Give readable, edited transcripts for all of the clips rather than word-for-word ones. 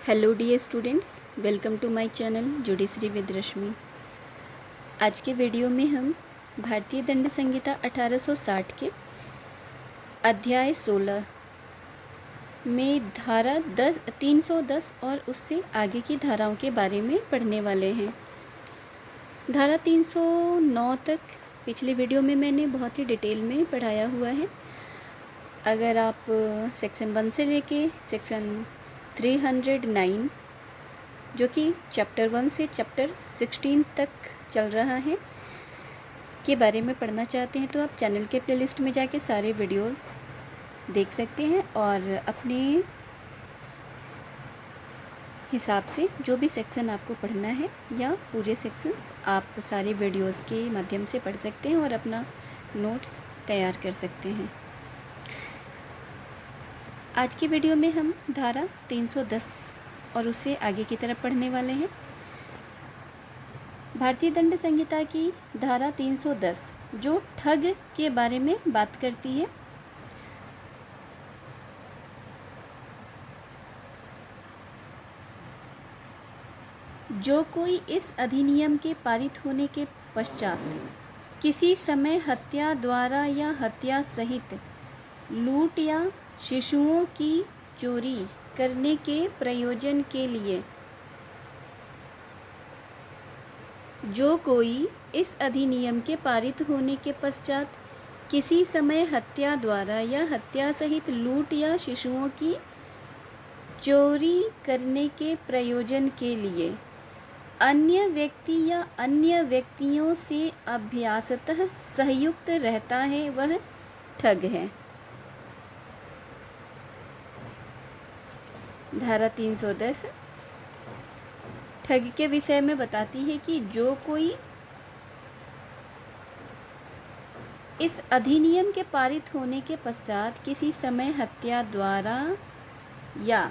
Hello dear students, welcome to my channel judiciary with Rashmi. आज के video में हम भारतीय दंड संहिता 1860 के अध्याय 16 में धारा 310 और उससे आगे की धाराओं के बारे में पढ़ने वाले हैं। धारा 309 तक पिछले वीडियो में मैंने बहुत ही डिटेल में पढ़ाया हुआ है। अगर आप सेक्शन 1 से लेके सेक्शन 309 जो कि चैप्टर 1 से चैप्टर 16 तक चल रहा है के बारे में पढ़ना चाहते हैं तो आप चैनल के प्लेलिस्ट में जाके सारे वीडियोस देख सकते हैं और अपने हिसाब से जो भी सेक्शन आपको पढ़ना है या पूरे सेक्शंस आप सारे वीडियोस के माध्यम से पढ़ सकते हैं और अपना नोट्स तैयार कर सकते हैं। आज की वीडियो में हम धारा 310 और उससे आगे की तरफ पढ़ने वाले हैं। भारतीय दंड संहिता की धारा 310 जो ठग के बारे में बात करती है। जो कोई इस अधिनियम के पारित होने के पश्चात किसी समय हत्या द्वारा या हत्या सहित लूट या शिशुओं की चोरी करने के प्रयोजन के लिए जो कोई इस अधिनियम के पारित होने के पश्चात किसी समय हत्या द्वारा या हत्या सहित लूट या शिशुओं की चोरी करने के प्रयोजन के लिए अन्य व्यक्ति या अन्य व्यक्तियों से अभ्यासतः संयुक्त रहता है वह ठग है। धारा 310 ठग के विषय में बताती है कि जो कोई इस अधिनियम के पारित होने के पश्चात किसी समय हत्या द्वारा या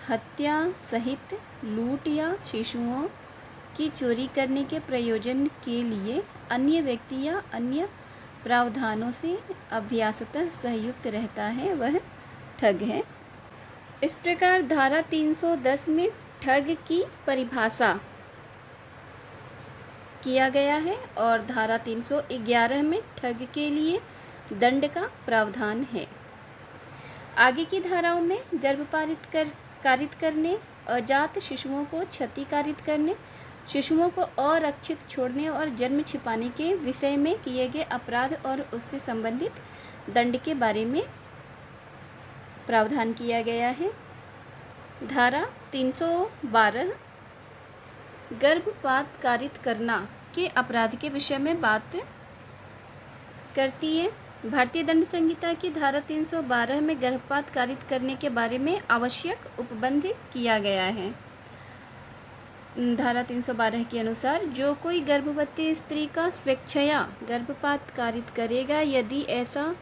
हत्या सहित लूट या शिशुओं की चोरी करने के प्रयोजन के लिए अन्य व्यक्ति या अन्य प्रावधानों से अभ्यासतः संयुक्त रहता है वह ठग है। इस प्रकार धारा 310 में ठग की परिभाषा किया गया है और धारा 311 में ठग के लिए दंड का प्रावधान है। आगे की धाराओं में कारित करने, अजात शिशुओं को क्षति कारित करने, शिशुओं को अरक्षित छोड़ने और जन्म छिपाने के विषय में किए गए अपराध और उससे संबंधित दंड के बारे में प्रावधान किया गया है। धारा 312 गर्भपात कारित करना के अपराध के विषय में बात करती है। भारतीय दंड संहिता की धारा 312 में गर्भपात कारित करने के बारे में आवश्यक उपबंध किया गया है। धारा 312 के अनुसार जो कोई गर्भवती स्त्री का स्वेच्छया गर्भपात कारित करेगा यदि ऐसा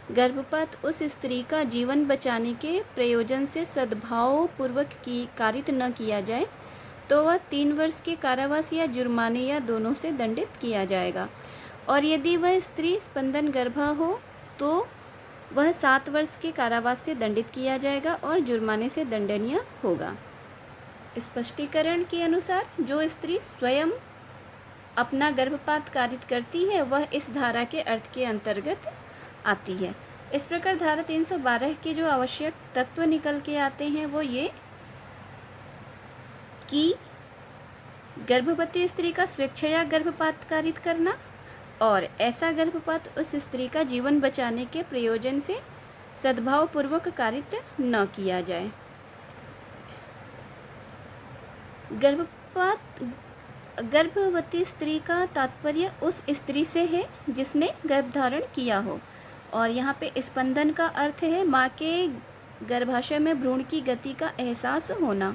गर्भपात उस स्त्री का जीवन बचाने के प्रयोजन से सद्भाव पूर्वक कारित न किया जाए तो वह 3 वर्ष के कारावास या जुर्माने या दोनों से दंडित किया जाएगा और यदि वह स्त्री स्पंदन गर्भा हो तो वह 7 वर्ष के कारावास से दंडित किया जाएगा और जुर्माने से दंडनीय होगा। स्पष्टीकरण के अनुसार जो स्त्री स्वयं अपना गर्भपात कारित करती है वह इस धारा के अर्थ के अंतर्गत आती है। इस प्रकार धारा 312 के जो आवश्यक तत्व निकल के आते हैं वो ये कि गर्भवती स्त्री का स्वेच्छया गर्भपात कारित करना और ऐसा गर्भपात उस स्त्री का जीवन बचाने के प्रयोजन से सद्भावपूर्वक कारित न किया जाए। गर्भवती स्त्री का तात्पर्य उस स्त्री से है जिसने गर्भधारण किया हो और यहाँ पे स्पंदन का अर्थ है माँ के गर्भाशय में भ्रूण की गति का एहसास होना।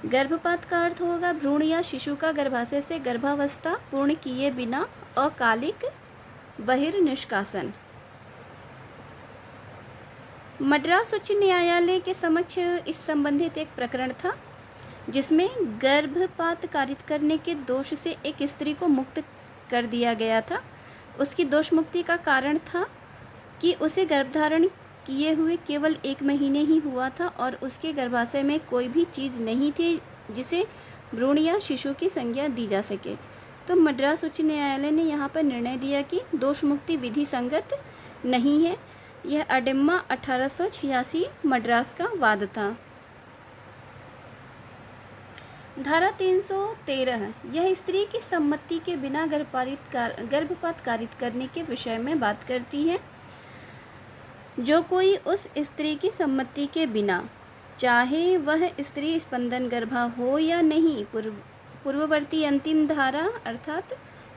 गर्भपात का अर्थ होगा भ्रूण या शिशु का गर्भाशय से गर्भावस्था पूर्ण किए बिना अकालिक बहिर्निष्कासन। मद्रास उच्च न्यायालय के समक्ष इस संबंधित एक प्रकरण था जिसमें गर्भपात कारित करने के दोष से एक स्त्री को मुक्त कर दिया गया था। उसकी दोष मुक्ति का कारण था कि उसे गर्भधारण किए हुए केवल 1 महीने ही हुआ था और उसके गर्भाशय में कोई भी चीज़ नहीं थी जिसे भ्रूण या शिशु की संज्ञा दी जा सके। तो मद्रास उच्च न्यायालय ने यहाँ पर निर्णय दिया कि दोष मुक्ति विधि संगत नहीं है। यह अडेम्मा 1886 मद्रास का वाद था। धारा 313 यह स्त्री की सम्मति के बिना गर्भपात कारित करने के विषय में बात करती है। जो कोई उस स्त्री की सम्मति के बिना, चाहे वह स्त्री स्पंदन गर्भा हो या नहीं, पूर्ववर्ती अंतिम धारा अर्थात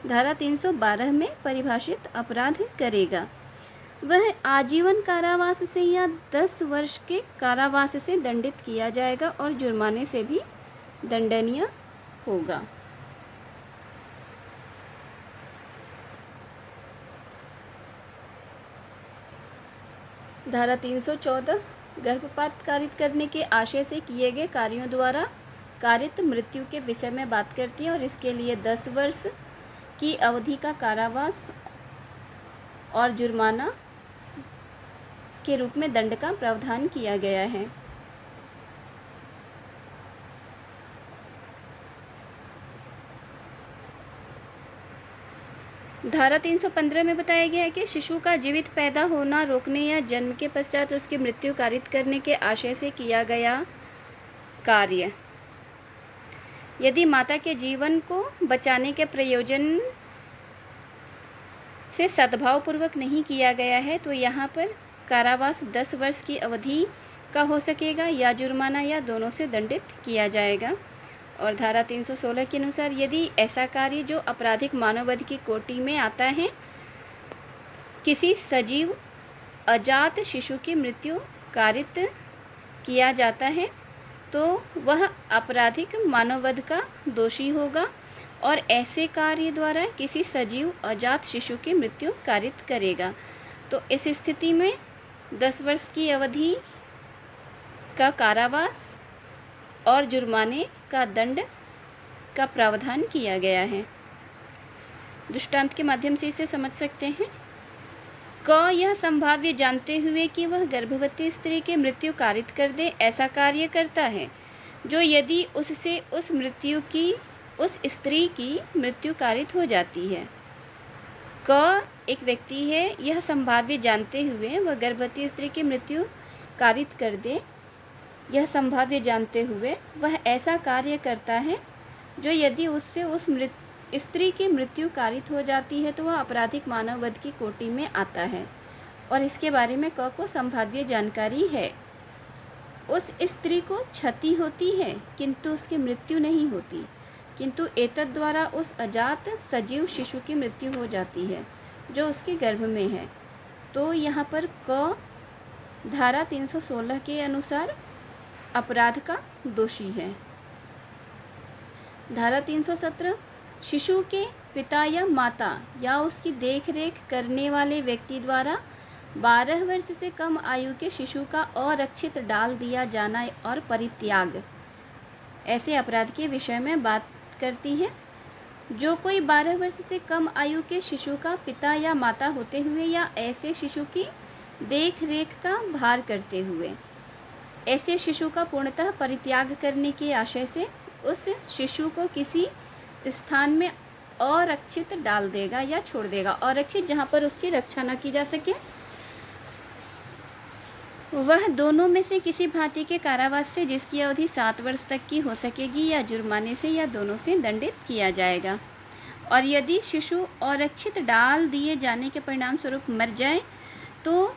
धारा 312 में परिभाषित अपराध करेगा, वह आजीवन कारावास से या 10 वर्ष के कारावास से दंडित किया जाएगा और जुर्माने से भी दंडनीय होगा। धारा 314 गर्भपात कारित करने के आशय से किए गए कार्यों द्वारा कारित मृत्यु के विषय में बात करती है और इसके लिए 10 वर्ष की अवधि का कारावास और जुर्माना के रूप में दंड का प्रावधान किया गया है। धारा 315 में बताया गया है कि शिशु का जीवित पैदा होना रोकने या जन्म के पश्चात उसकी मृत्यु कारित करने के आशय से किया गया कार्य यदि माता के जीवन को बचाने के प्रयोजन से सद्भावपूर्वक नहीं किया गया है तो यहाँ पर कारावास 10 वर्ष की अवधि का हो सकेगा या जुर्माना या दोनों से दंडित किया जाएगा। और धारा 316 के अनुसार यदि ऐसा कार्य जो आपराधिक मानववध की कोटि में आता है किसी सजीव अजात शिशु की मृत्यु कारित किया जाता है तो वह आपराधिक मानववध का दोषी होगा और ऐसे कार्य द्वारा किसी सजीव अजात शिशु की मृत्यु कारित करेगा। तो इस स्थिति में 10 वर्ष की अवधि का कारावास और जुर्माने का दंड का प्रावधान किया गया है। दृष्टांत के माध्यम से इसे समझ सकते हैं। क यह संभाव्य जानते हुए कि वह गर्भवती स्त्री की मृत्यु कारित कर दे ऐसा कार्य करता है जो यदि उससे उस स्त्री की मृत्यु कारित हो जाती है। क एक व्यक्ति है, यह संभाव्य जानते हुए वह गर्भवती स्त्री की मृत्यु कारित कर दे, यह संभाव्य जानते हुए वह ऐसा कार्य करता है जो यदि उससे उस स्त्री की मृत्यु कारित हो जाती है तो वह आपराधिक मानववध की कोटि में आता है और इसके बारे में क को संभाव्य जानकारी है। उस स्त्री को क्षति होती है किंतु उसकी मृत्यु नहीं होती, किंतु एतद् द्वारा उस अजात सजीव शिशु की मृत्यु हो जाती है जो उसके गर्भ में है। तो यहाँ पर क धारा 316 के अनुसार अपराध का दोषी है। धारा 317 शिशु के पिता या माता या उसकी देखरेख करने वाले व्यक्ति द्वारा 12 वर्ष से कम आयु के शिशु का अरक्षित डाल दिया जाना और परित्याग ऐसे अपराध के विषय में बात करती है। जो कोई 12 वर्ष से कम आयु के शिशु का पिता या माता होते हुए या ऐसे शिशु की देख रेख का भार करते हुए ऐसे शिशु का पूर्णतः परित्याग करने के आशय से उस शिशु को किसी स्थान में अरक्षित डाल देगा या छोड़ देगा। अरक्षित जहाँ पर उसकी रक्षा न की जा सके, वह दोनों में से किसी भांति के कारावास से जिसकी अवधि 7 वर्ष तक की हो सकेगी या जुर्माने से या दोनों से दंडित किया जाएगा। और यदि शिशु अरक्षित डाल दिए जाने के परिणाम स्वरूप मर जाए तो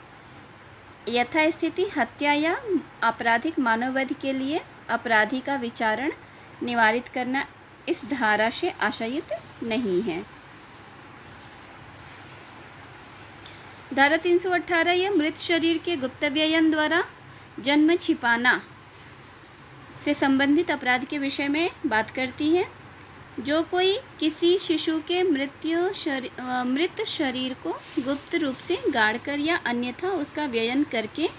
यथास्थिति हत्या या आपराधिक मानववध के लिए अपराधी का विचारण निवारित करना इस धारा से आशयित नहीं है। धारा 318 यह मृत शरीर के गुप्त व्ययन द्वारा जन्म छिपाना से संबंधित अपराध के विषय में बात करती है। जो कोई किसी शिशु के मृत शरीर को गुप्त रूप से गाड़कर या अन्यथा उसका व्ययन करके,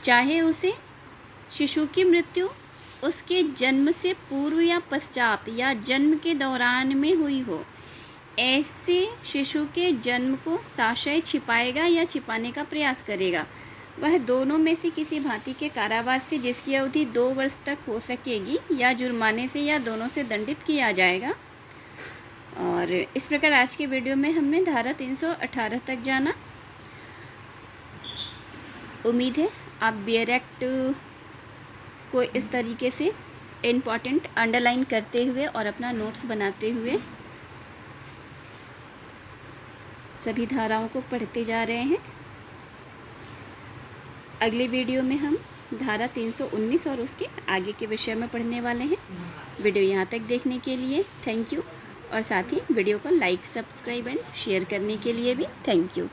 चाहे उसे शिशु की मृत्यु उसके जन्म से पूर्व या पश्चात या जन्म के दौरान में हुई हो, ऐसे शिशु के जन्म को साशय छिपाएगा या छिपाने का प्रयास करेगा। वह दोनों में से किसी भांति के कारावास से जिसकी अवधि 2 वर्ष तक हो सकेगी या जुर्माने से या दोनों से दंडित किया जाएगा। और इस प्रकार आज के वीडियो में हमने धारा 318 तक जाना। उम्मीद है आप बियर एक्ट को इस तरीके से इम्पॉर्टेंट अंडरलाइन करते हुए और अपना नोट्स बनाते हुए सभी धाराओं को पढ़ते जा रहे हैं। अगले वीडियो में हम धारा 319 और उसके आगे के विषय में पढ़ने वाले हैं। वीडियो यहाँ तक देखने के लिए थैंक यू, और साथ ही वीडियो को लाइक, सब्सक्राइब एंड शेयर करने के लिए भी थैंक यू।